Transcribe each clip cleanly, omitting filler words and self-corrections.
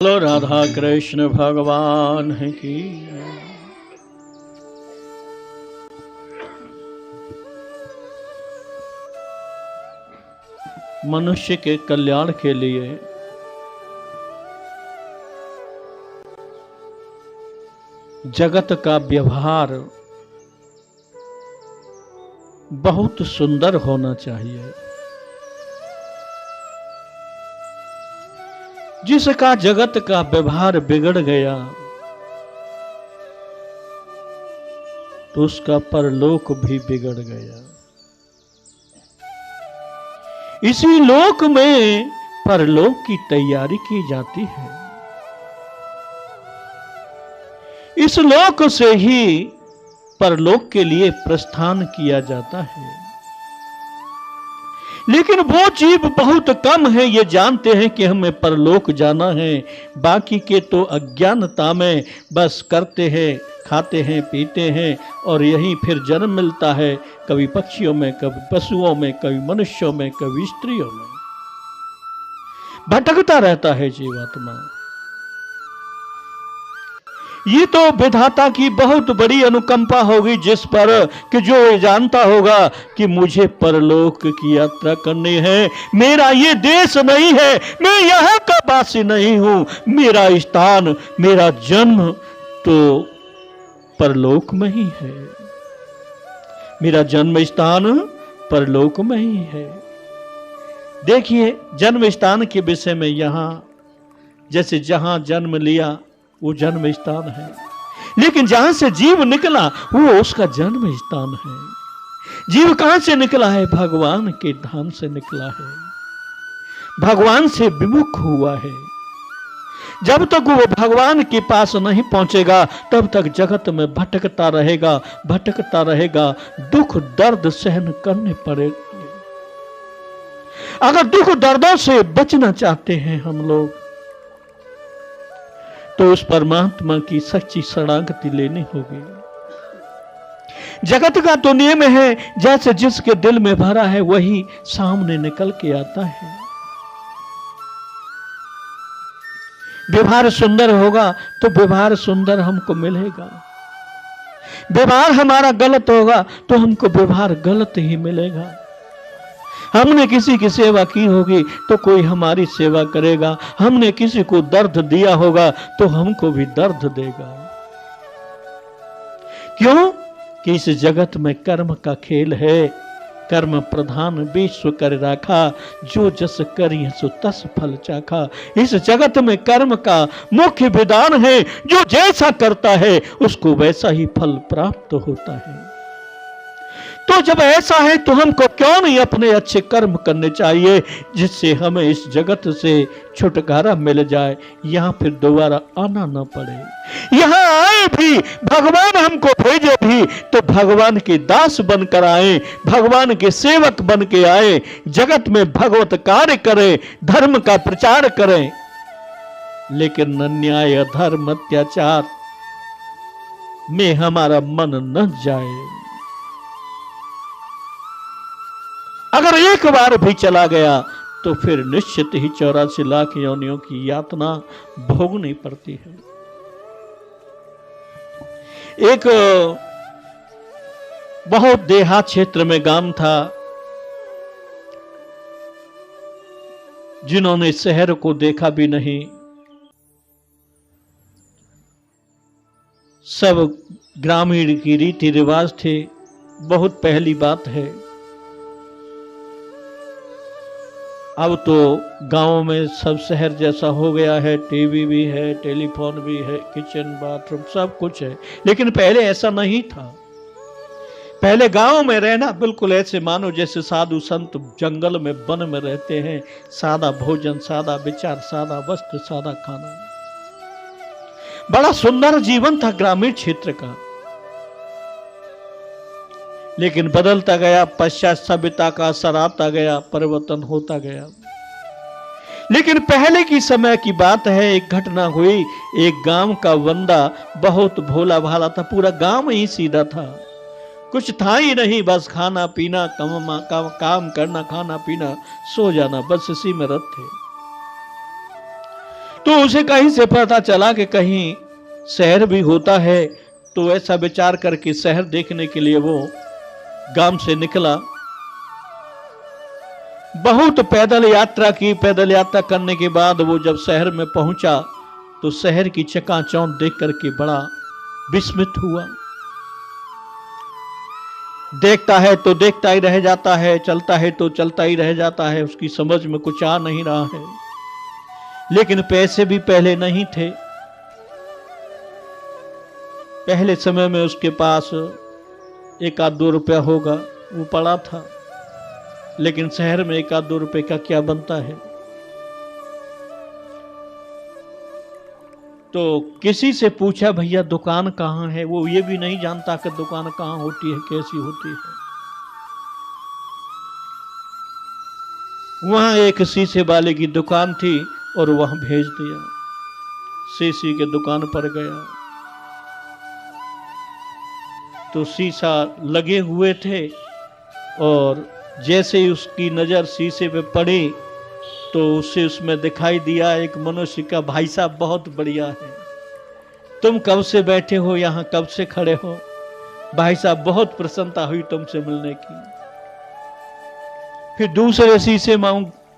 बोलो राधा कृष्ण भगवान की। मनुष्य के कल्याण के लिए जगत का व्यवहार बहुत सुंदर होना चाहिए। जिसका जगत का व्यवहार बिगड़ गया तो उसका परलोक भी बिगड़ गया। इसी लोक में परलोक की तैयारी की जाती है। इस लोक से ही परलोक के लिए प्रस्थान किया जाता है। लेकिन वो जीव बहुत कम है ये जानते हैं कि हमें परलोक जाना है। बाकी के तो अज्ञानता में बस करते हैं, खाते हैं, पीते हैं और यहीं फिर जन्म मिलता है, कभी पक्षियों में, कभी पशुओं में, कभी मनुष्यों में, कभी स्त्रियों में। भटकता रहता है जीवात्मा। ये तो विधाता की बहुत बड़ी अनुकंपा होगी जिस पर कि जो जानता होगा कि मुझे परलोक की यात्रा करनी है। मेरा ये देश नहीं है, मैं यहाँ का वासी नहीं हूं, मेरा स्थान, मेरा जन्म तो परलोक में ही है। मेरा जन्म स्थान परलोक में ही है। देखिए जन्म स्थान के विषय में यहां जैसे जहां जन्म लिया वो जन्म स्थान है, लेकिन जहां से जीव निकला वो उसका जन्म स्थान है। जीव कहां से निकला है? भगवान के धाम से निकला है, भगवान से विमुख हुआ है। जब तक वो भगवान के पास नहीं पहुंचेगा तब तक जगत में भटकता रहेगा, भटकता रहेगा, दुख दर्द सहन करने पड़ेंगे। अगर दुख दर्दों से बचना चाहते हैं हम लोग तो उस परमात्मा की सच्ची शरणागति लेनी होगी। जगत का तो नियम है जैसे जिसके दिल में भरा है वही सामने निकल के आता है। व्यवहार सुंदर होगा तो व्यवहार सुंदर हमको मिलेगा। व्यवहार हमारा गलत होगा तो हमको व्यवहार गलत ही मिलेगा। हमने किसी की सेवा की होगी तो कोई हमारी सेवा करेगा। हमने किसी को दर्द दिया होगा तो हमको भी दर्द देगा। क्यों? कि इस जगत में कर्म का खेल है। कर्म प्रधान विश्व कर राखा, जो जस करी सो तस फल चाखा। इस जगत में कर्म का मुख्य विधान है, जो जैसा करता है उसको वैसा ही फल प्राप्त होता है। तो जब ऐसा है तो हमको क्यों नहीं अपने अच्छे कर्म करने चाहिए जिससे हमें इस जगत से छुटकारा मिल जाए, यहां फिर दोबारा आना ना पड़े। यहां आए भी भगवान हमको भेजे भी तो भगवान के दास बनकर आए, भगवान के सेवक बन के आए, जगत में भगवत कार्य करें, धर्म का प्रचार करें। लेकिन अन्याय, अधर्म, अत्याचार में हमारा मन न जाए। अगर एक बार भी चला गया तो फिर निश्चित ही 84 लाख योनियों की यातना भोगनी पड़ती है। एक बहुत देहात क्षेत्र में गांव था, जिन्होंने शहर को देखा भी नहीं। सब ग्रामीण की रीति रिवाज थे। बहुत पहली बात है, अब तो गांव में सब शहर जैसा हो गया है। टीवी भी है, टेलीफोन भी है, किचन बाथरूम सब कुछ है। लेकिन पहले ऐसा नहीं था। पहले गांव में रहना बिल्कुल ऐसे मानो जैसे साधु संत जंगल में, वन में रहते हैं। सादा भोजन, सादा विचार, सादा वस्त्र, सादा खाना। बड़ा सुंदर जीवन था ग्रामीण क्षेत्र का। लेकिन बदलता गया, पश्चात सभ्यता का असर आता गया, परिवर्तन होता गया। लेकिन पहले की समय की बात है, एक घटना हुई। एक गांव का बंदा बहुत भोला भाला था, पूरा गांव ही सीधा था, कुछ था ही नहीं, बस खाना पीना, काम करना, खाना पीना, सो जाना, बस इसी में रत थे। तो उसे कहीं से पता चला कि कहीं शहर भी होता है, तो ऐसा विचार करके शहर देखने के लिए वो गांव से निकला। बहुत पैदल यात्रा की। पैदल यात्रा करने के बाद वो जब शहर में पहुंचा तो शहर की चकाचौंध देख करके बड़ा विस्मित हुआ। देखता है तो देखता ही रह जाता है, चलता है तो चलता ही रह जाता है, उसकी समझ में कुछ आ नहीं रहा है। लेकिन पैसे भी पहले नहीं थे। पहले समय में उसके पास 1-2 रुपया होगा, वो पड़ा था। लेकिन शहर में 1-2 रुपए का क्या बनता है। तो किसी से पूछा, भैया दुकान कहाँ है। वो ये भी नहीं जानता कि दुकान कहाँ होती है, कैसी होती है। वहां एक शीशे वाले की दुकान थी और वहां भेज दिया। शीशे के दुकान पर गया तो शीशा लगे हुए थे, और जैसे ही उसकी नजर शीशे पे पड़ी तो उसे उसमें दिखाई दिया एक मनुष्य का। भाई साहब बहुत बढ़िया है, तुम कब से बैठे हो यहाँ, कब से खड़े हो। भाई साहब बहुत प्रसन्नता हुई तुमसे मिलने की। फिर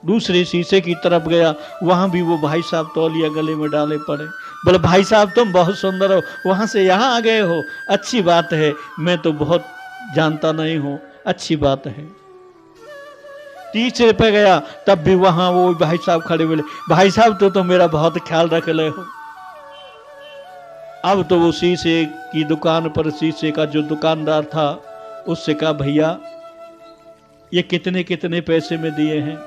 दूसरे शीशे की तरफ गया, वहां भी वो भाई साहब तौलिया गले में डाले पड़े। बोले भाई साहब तुम बहुत सुंदर हो, वहां से यहाँ आ गए हो, अच्छी बात है, मैं तो बहुत जानता नहीं हूं, अच्छी बात है। तीसरे पे गया, तब भी वहां वो भाई साहब खड़े बोले भाई साहब तो मेरा बहुत ख्याल रख ले हो। अब तो वो शीशे की दुकान पर शीशे का जो दुकानदार था उससे कहा, भैया ये कितने कितने पैसे में दिए हैं।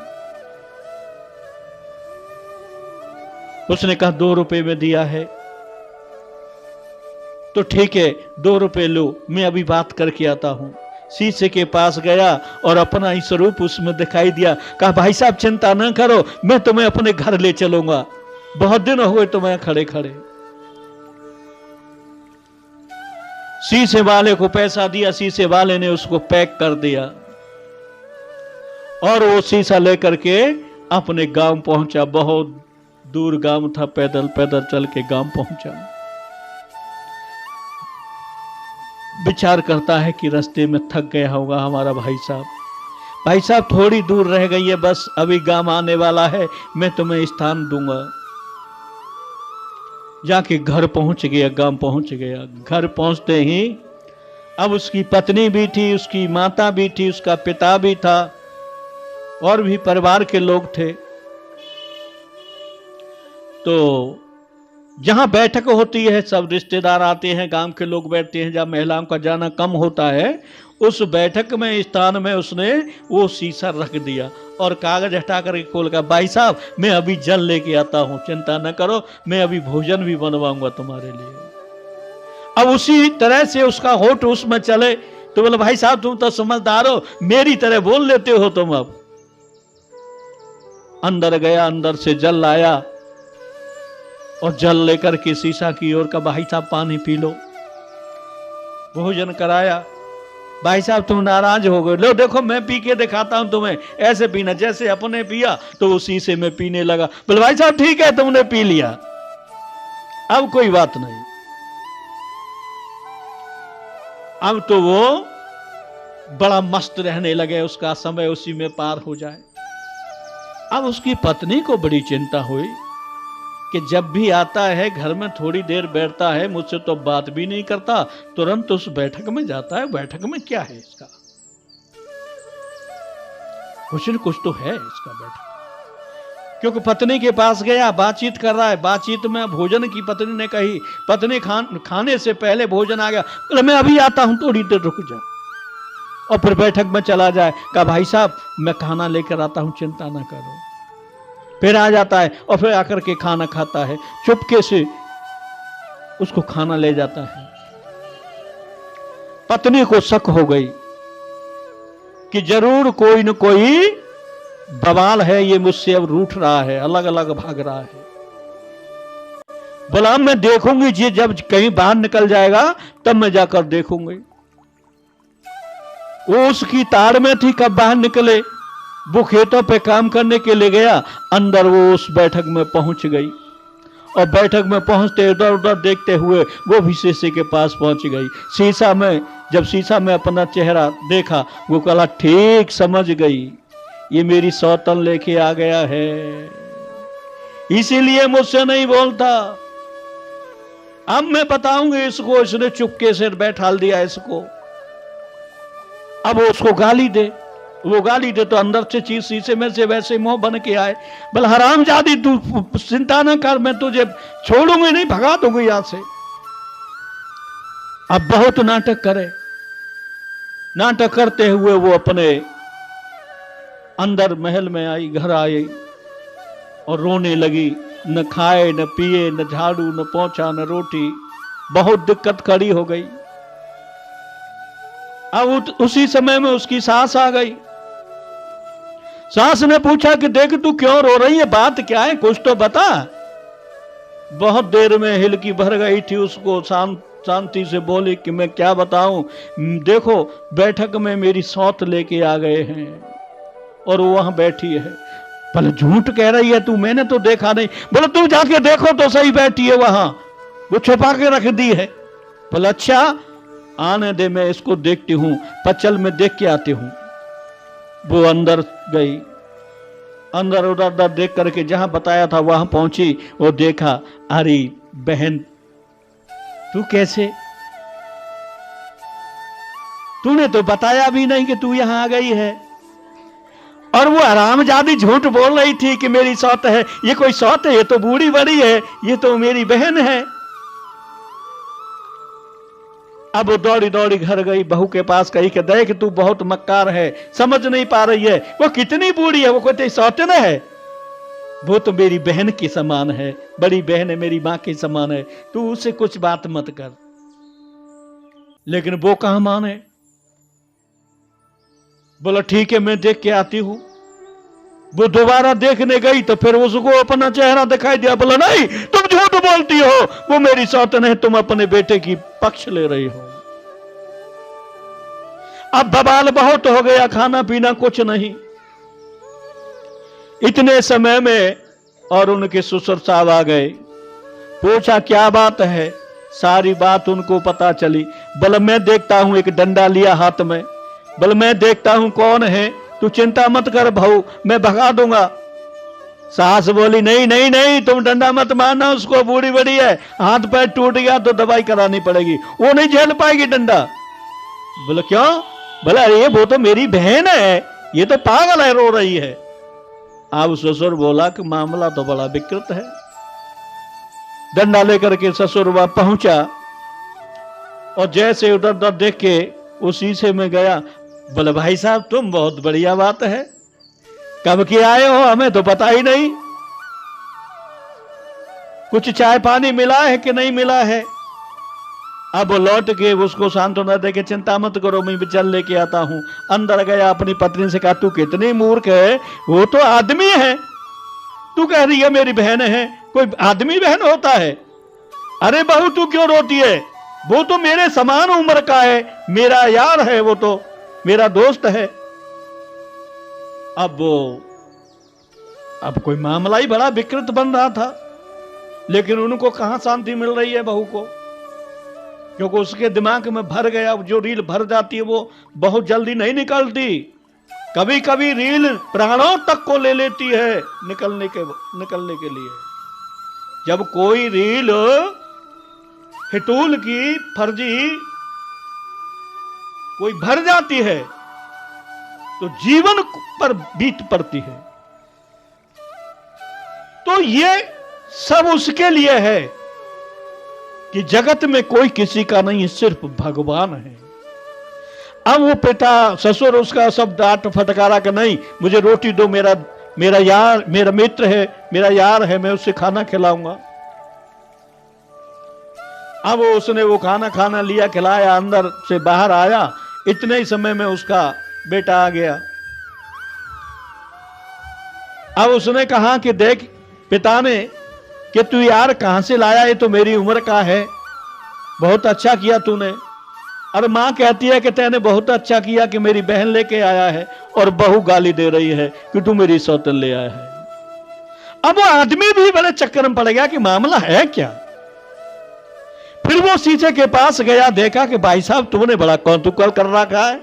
उसने कहा 2 रुपए में दिया है। तो ठीक है 2 रुपए लो, मैं अभी बात करके आता हूं। शीशे के पास गया और अपना ही स्वरूप उसमें दिखाई दिया। कहा भाई साहब चिंता न करो, मैं तुम्हें अपने घर ले चलूंगा, बहुत दिन हो गए तुम्हें खड़े खड़े। शीशे वाले को पैसा दिया, शीशे वाले ने उसको पैक कर दिया और वो शीशा लेकर के अपने गांव पहुंचा। बहुत दूर गांव था, पैदल पैदल चल के गांव पहुंचा। विचार करता है कि रास्ते में थक गया होगा हमारा भाई साहब। भाई साहब थोड़ी दूर रह गई है, बस अभी गांव आने वाला है, मैं तुम्हें स्थान दूंगा। जाके घर पहुंच गया, गांव पहुंच गया। घर पहुंचते ही अब उसकी पत्नी भी थी, उसकी माता भी थी, उसका पिता भी था और भी परिवार के लोग थे। तो जहां बैठक होती है, सब रिश्तेदार आते हैं, गांव के लोग बैठते हैं, जहां महिलाओं का जाना कम होता है, उस बैठक में स्थान में उसने वो शीशा रख दिया और कागज हटा करके खोल कर, भाई साहब मैं अभी जल लेके आता हूं, चिंता न करो, मैं अभी भोजन भी बनवाऊंगा तुम्हारे लिए। अब उसी तरह से उसका होठ उसमें चले तो बोले भाई साहब तुम तो समझदार हो, मेरी तरह बोल लेते हो तुम। अब अंदर गया, अंदर से जल लाया और जल लेकर के शीशा की ओर का, भाई साहब पानी पी लो। भोजन कराया। भाई साहब तुम नाराज हो गए, लो देखो मैं पी के दिखाता हूं तुम्हें, ऐसे पीना जैसे अपने पिया। तो वो शीशे में पीने लगा। बोले भाई साहब ठीक है तुमने पी लिया, अब कोई बात नहीं। अब तो वो बड़ा मस्त रहने लगे, उसका समय उसी में पार हो जाए। अब उसकी पत्नी को बड़ी चिंता हुई कि जब भी आता है घर में थोड़ी देर बैठता है, मुझसे तो बात भी नहीं करता, तुरंत उस बैठक में जाता है। बैठक में क्या है इसका, कुछ न कुछ तो है इसका बैठक। क्योंकि पत्नी के पास गया, बातचीत कर रहा है। बातचीत में भोजन की पत्नी ने कही, पत्नी खाने से पहले भोजन आ गया, बोले मैं अभी आता हूं, थोड़ी देर रुक जा। और फिर बैठक में चला जाए। कहा भाई साहब मैं खाना लेकर आता हूं, चिंता ना करो। फिर आ जाता है और फिर आकर के खाना खाता है, चुपके से उसको खाना ले जाता है। पत्नी को शक हो गई कि जरूर कोई न कोई बवाल है, ये मुझसे अब रूठ रहा है, अलग अलग भाग रहा है। बोला मैं देखूंगी जी, जब कहीं बाहर निकल जाएगा तब मैं जाकर देखूंगी। वो उसकी ताड़ में थी, कब बाहर निकले। वो खेतों पे काम करने के लिए गया, अंदर वो उस बैठक में पहुंच गई। और बैठक में पहुंचते इधर उधर देखते हुए वो भी शीशे के पास पहुंच गई। शीशा में जब शीशा में अपना चेहरा देखा, वो कहा ठीक समझ गई, ये मेरी सौतन लेके आ गया है, इसीलिए मुझसे नहीं बोलता। अब मैं बताऊंगी इसको। इसने चुपके से बैठा दिया इसको। अब वो उसको गाली दे, वो गाली दे तो अंदर से चीज शीशे में से वैसे मुंह बन के आए, बोले हरामजादी तू चिंता न कर, मैं तुझे छोड़ूंगी नहीं, भगा दूंगी यहां से। अब बहुत नाटक करे। नाटक करते हुए वो अपने अंदर महल में आई, घर आई और रोने लगी। न खाए न पिए, न झाड़ू न पोंछा न रोटी, बहुत दिक्कत खड़ी हो गई। अब उसी समय में उसकी सास आ गई। सास ने पूछा कि देख तू क्यों रो रही है, बात क्या है, कुछ तो बता। बहुत देर में हिलकी भर गई थी, उसको शांति से बोली कि मैं क्या बताऊं, देखो बैठक में मेरी सौत लेके आ गए हैं और वो वहां बैठी है। बोले झूठ कह रही है तू, मैंने तो देखा नहीं। बोले तू जाके देखो तो सही, बैठी है वहां, वो छुपा के रख दी है। बोले अच्छा आने दे, मैं इसको देखती हूं, पचल में देख के आती हूं। वो अंदर गई, अंदर उधर देख करके जहां बताया था वहां पहुंची। वो देखा, अरे बहन तू कैसे, तूने तो बताया भी नहीं कि तू यहां आ गई है। और वो हरामजादी झूठ बोल रही थी कि मेरी सौत है। ये कोई सौत है, ये तो बूढ़ी बड़ी है, ये तो मेरी बहन है। अब वो दौड़ी दौड़ी घर गई, बहू के पास कही कि देख तू बहुत मक्कार है, समझ नहीं पा रही है, वो कितनी बूढ़ी है, वो कोई तेरी सौतन है, वो तो मेरी बहन के समान है, बड़ी बहन है, मेरी मां के समान है, तू उससे कुछ बात मत कर। लेकिन वो कहां माने। बोला ठीक है मैं देख के आती हूं। वो दोबारा देखने गई तो फिर उसको अपना चेहरा दिखाई दिया। बोला नहीं तुम झूठ बोलती हो, वो मेरी सौतन है, तुम अपने बेटे की पक्ष ले रही हो। अब बवाल बहुत हो गया, खाना पीना कुछ नहीं। इतने समय में और उनके ससुर साहब आ गए। पूछा क्या बात है, सारी बात उनको पता चली। बोले मैं देखता हूं, एक डंडा लिया हाथ में। बोले मैं देखता हूं कौन है, तू चिंता मत कर बहू, मैं भगा दूंगा। सास बोली नहीं नहीं नहीं, तुम डंडा मत मारना, उसको बूढ़ी बड़ी है, हाथ पैर टूट गया तो दवाई करानी पड़ेगी, वो नहीं झेल पाएगी डंडा। बोले क्यों। बोला अरे वो तो मेरी बहन है, ये तो पागल है, रो रही है। अब ससुर बोला कि मामला तो बड़ा विकृत है। डंडा लेकर के ससुर वहां पहुंचा और जैसे उधर उधर देख के उस शीशे में गया। बोले भाई साहब तुम बहुत बढ़िया बात है, कब के आए हो, हमें तो पता ही नहीं, कुछ चाय पानी मिला है कि नहीं मिला है। अब लौट के उसको सांत्वना दे के चिंता मत करो, मैं भी चल लेके आता हूं। अंदर गया, अपनी पत्नी से कहा तू कितनी मूर्ख है, वो तो आदमी है, तू कह रही है मेरी बहन है, कोई आदमी बहन होता है। अरे बहू तू क्यों रोती है, वो तो मेरे समान उम्र का है, मेरा यार है, वो तो मेरा दोस्त है। अब कोई मामला ही बड़ा विकृत बन रहा था, लेकिन उनको कहां शांति मिल रही है बहू को, क्योंकि उसके दिमाग में भर गया। जो रील भर जाती है वो बहुत जल्दी नहीं निकलती, कभी कभी रील प्राणों तक को ले लेती है निकलने के लिए। जब कोई रील हितूल की फर्जी कोई भर जाती है तो जीवन पर बीत पड़ती है। तो ये सब उसके लिए है कि जगत में कोई किसी का नहीं, सिर्फ भगवान है। अब वो पिता ससुर उसका सब डांट फटकारा कि नहीं मुझे रोटी दो, मेरा यार, मेरा मित्र है, मेरा यार है, मैं उससे खाना खिलाऊंगा। अब उसने वो खाना लिया, खिलाया, अंदर से बाहर आया, इतने ही समय में उसका बेटा आ गया। अब उसने कहा कि देख पिता ने कि तू यार कहां से लाया, ये तो मेरी उम्र का है, बहुत अच्छा किया तूने। और मां कहती है कि तैने बहुत अच्छा किया कि मेरी बहन लेके आया है, और बहू गाली दे रही है कि तू मेरी सौतन ले आया है। अब वो आदमी भी बड़े चक्कर में पड़ गया कि मामला है क्या। फिर वो शीशे के पास गया, देखा कि भाई साहब तुमने बड़ा कौतूहल कर रखा है,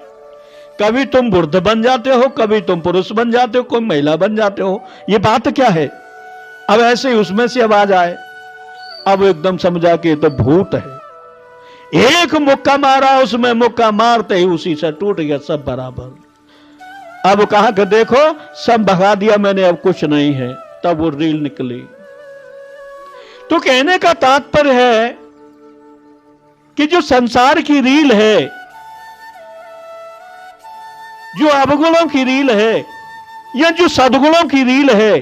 कभी तुम वृद्ध बन जाते हो, कभी तुम पुरुष बन जाते हो, कोई महिला बन जाते हो, ये बात क्या है। अब ऐसे ही उसमें से आवाज आए, अब एकदम समझा कि ये तो भूत है। एक मुक्का मारा, उसमें मुक्का मारते ही उसी से टूट गया सब बराबर। अब कहा कि देखो सब भगा दिया मैंने, अब कुछ नहीं है। तब वो रील निकली। तो कहने का तात्पर्य है कि जो संसार की रील है, जो अवगुणों की रील है या जो सद्गुणों की रील है,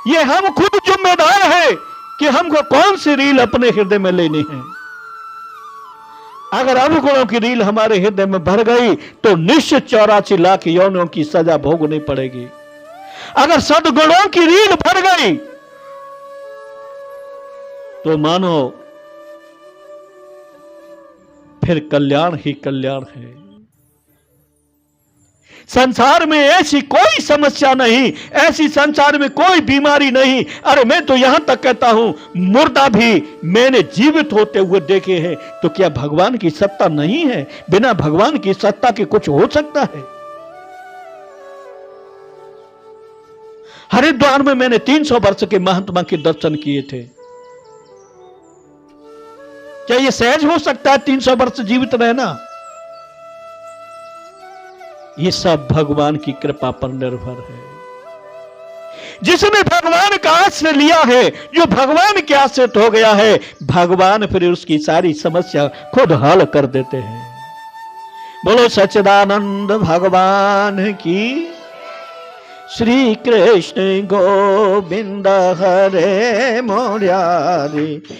ये हम खुद जिम्मेदार है कि हमको कौन सी रील अपने हृदय में लेनी है। अगर अवगुणों की रील हमारे हृदय में भर गई तो निश्चित 84 लाख यौनों की सजा भोगनी पड़ेगी। अगर सद्गुणों की रील भर गई तो मानो फिर कल्याण ही कल्याण है। संसार में ऐसी कोई समस्या नहीं, ऐसी संसार में कोई बीमारी नहीं। अरे मैं तो यहां तक कहता हूं, मुर्दा भी मैंने जीवित होते हुए देखे हैं। तो क्या भगवान की सत्ता नहीं है? बिना भगवान की सत्ता के कुछ हो सकता है? हरिद्वार में मैंने 300 वर्ष के महात्मा के दर्शन किए थे। क्या यह सहज हो सकता है 300 वर्ष जीवित रहना? ये सब भगवान की कृपा पर निर्भर है। जिसने भगवान का आश्रय लिया है, जो भगवान के आश्रित हो गया है, भगवान फिर उसकी सारी समस्या खुद हल कर देते हैं। बोलो सच्चिदानंद भगवान की। श्री कृष्ण गोविंद हरे मुरारी।